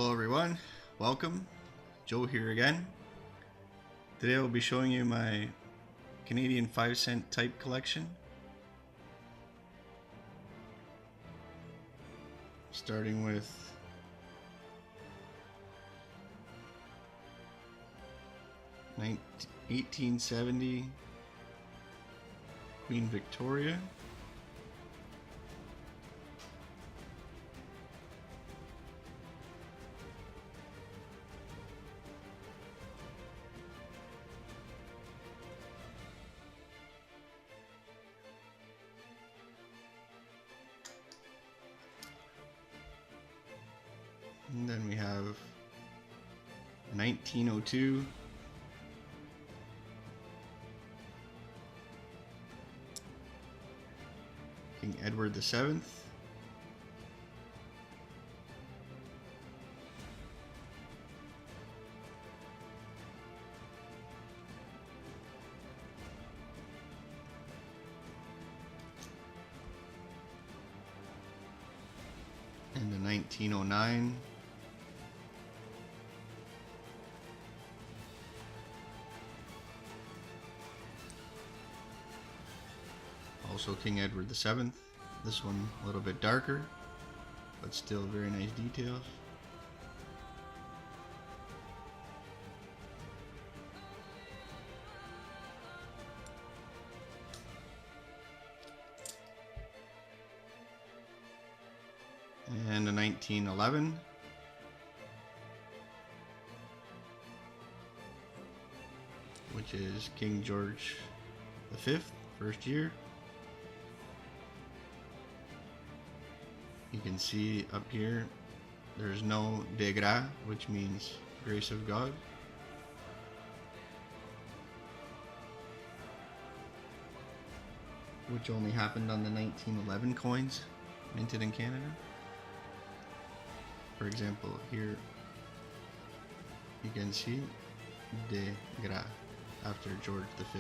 Hello everyone, welcome. Joe here again. Today I'll be showing you my Canadian 5-cent type collection. Starting with 1870 Queen Victoria. And then we have 1902 King Edward VII. And the 1909 also King Edward VII. This one a little bit darker, but still very nice details. And a 1911. Which is King George V, first year. You can see up here there's no de grâce, which means grace of God. Which only happened on the 1911 coins minted in Canada. For example, here you can see de grâce after George V.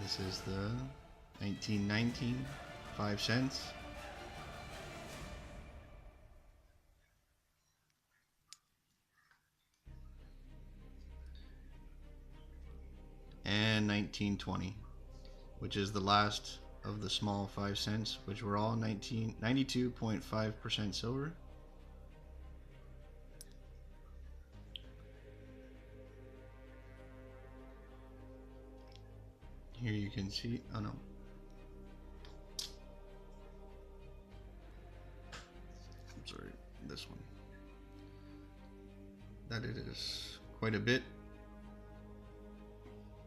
This is the 1919 5 cents. And 1920, which is the last of the small 5 cents, which were all 92.5% silver. Here you can see, oh no. I'm sorry, this one. That it is quite a bit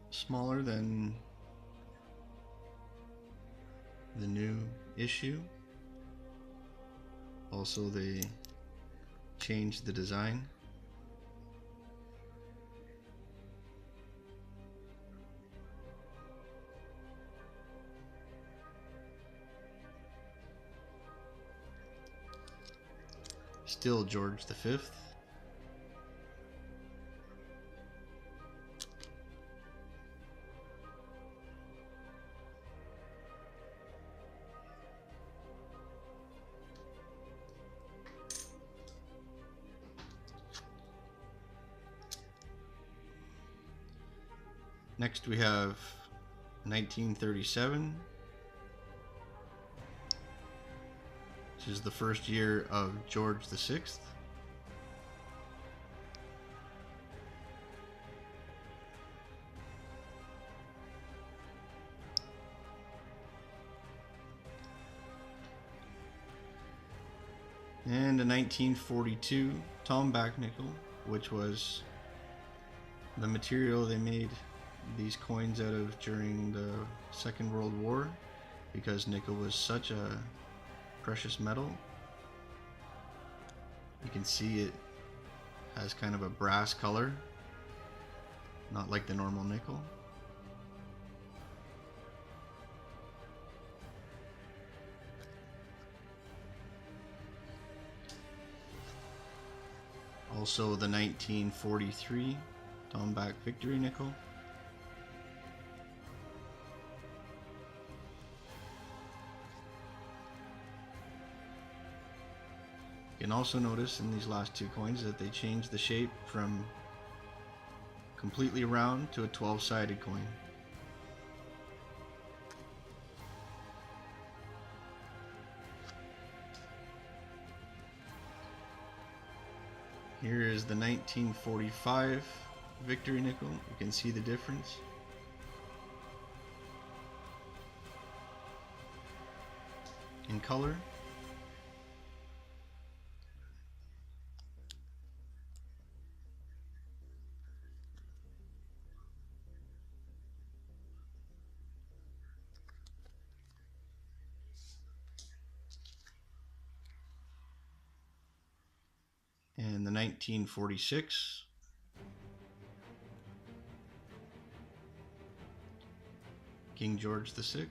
smaller than the new issue. Also, they changed the design. Still George V. Next we have 1937, which is the first year of George VI. And a 1942 tomback nickel, which was the material they made these coins out of during the Second World War, because nickel was such a precious metal. You can see it has kind of a brass color, not like the normal nickel. Also the 1943 tomback victory nickel. You can also notice in these last two coins that they changed the shape from completely round to a 12-sided coin. Here is the 1945 victory nickel. You can see the difference. In color. And the 1946 King George VI.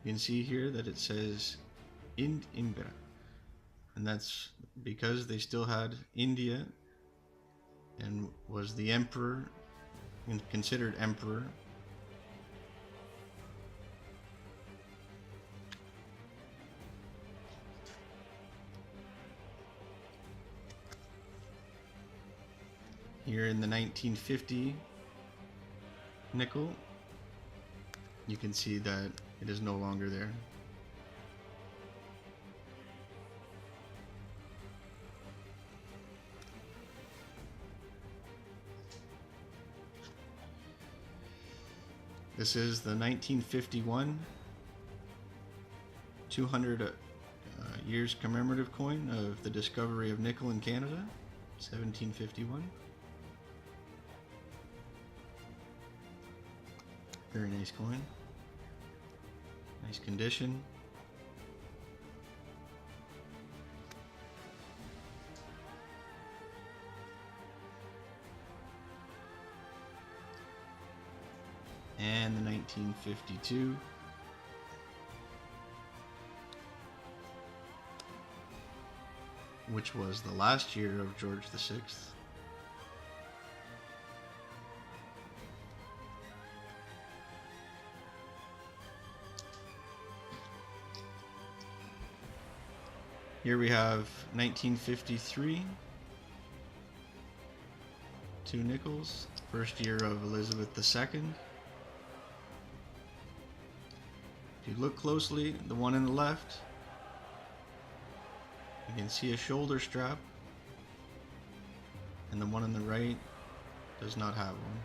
You can see here that it says Ind Imbra, and that's because they still had India and was the emperor, considered emperor. Here in the 1950 nickel, you can see that it is no longer there. This is the 1951 200 years commemorative coin of the discovery of nickel in Canada, 1751. Very nice coin. Nice condition. And the 1952. Which was the last year of George VI. Here we have 1953, 2 nickels, first year of Elizabeth II. If you look closely, the one on the left, you can see a shoulder strap, and the one on the right does not have one.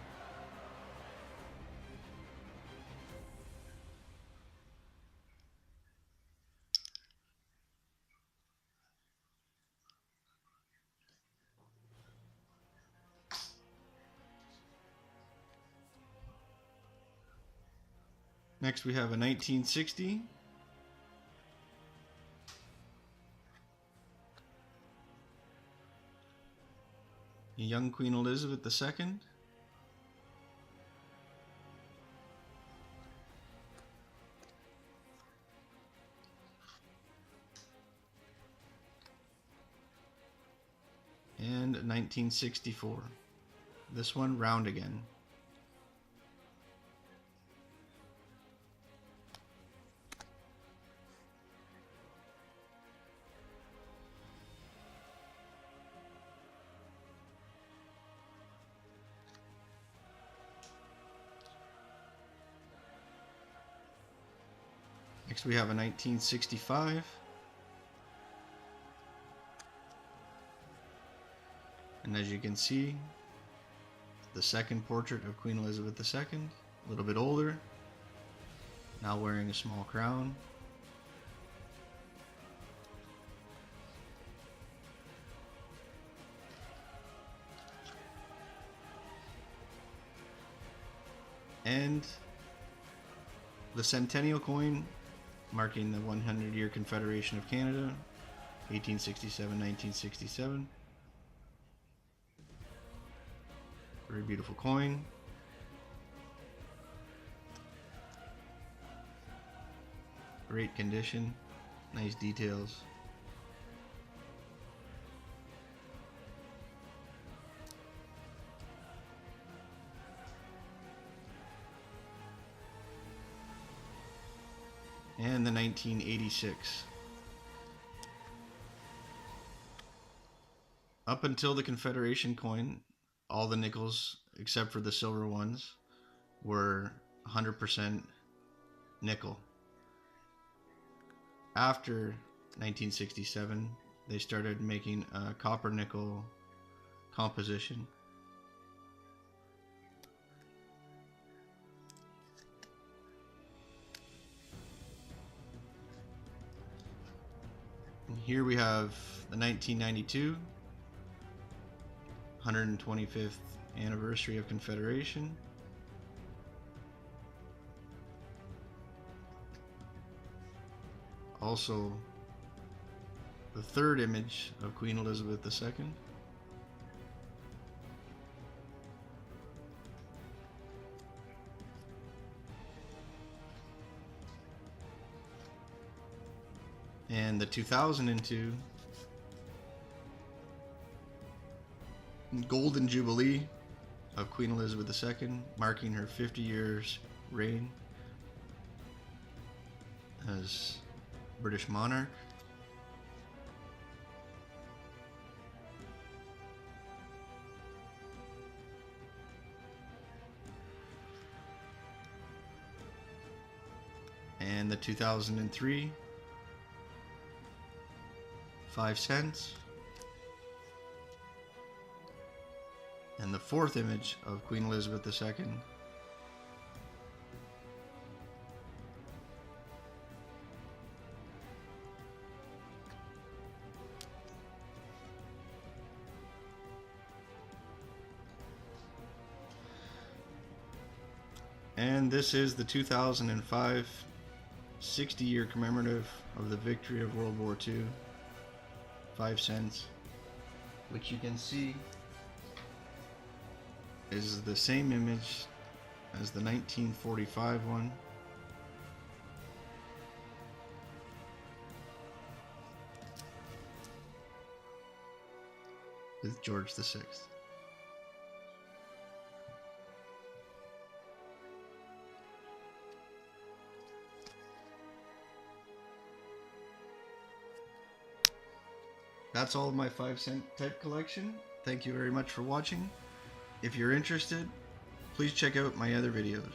Next we have a 1960. A young Queen Elizabeth II. And 1964. This one round again. Next we have a 1965. And as you can see, the second portrait of Queen Elizabeth II, a little bit older, now wearing a small crown. And the Centennial coin, marking the 100-year Confederation of Canada, 1867-1967. Very beautiful coin. Great condition, nice details. and the 1986. Up until the Confederation coin, all the nickels, except for the silver ones, were 100% nickel. After 1967, they started making a copper nickel composition. And here we have the 1992 125th anniversary of Confederation. Also, the third image of Queen Elizabeth II. And the 2002 Golden Jubilee of Queen Elizabeth II, marking her 50 years reign as British monarch. And the 2003 5 cents. And the fourth image of Queen Elizabeth II. And this is the 2005 60-year commemorative of the victory of World War II, 5 cents, which you can see is the same image as the 1945 one. With George VI. That's all of my 5-cent type collection. Thank you very much for watching. If you're interested, please check out my other videos.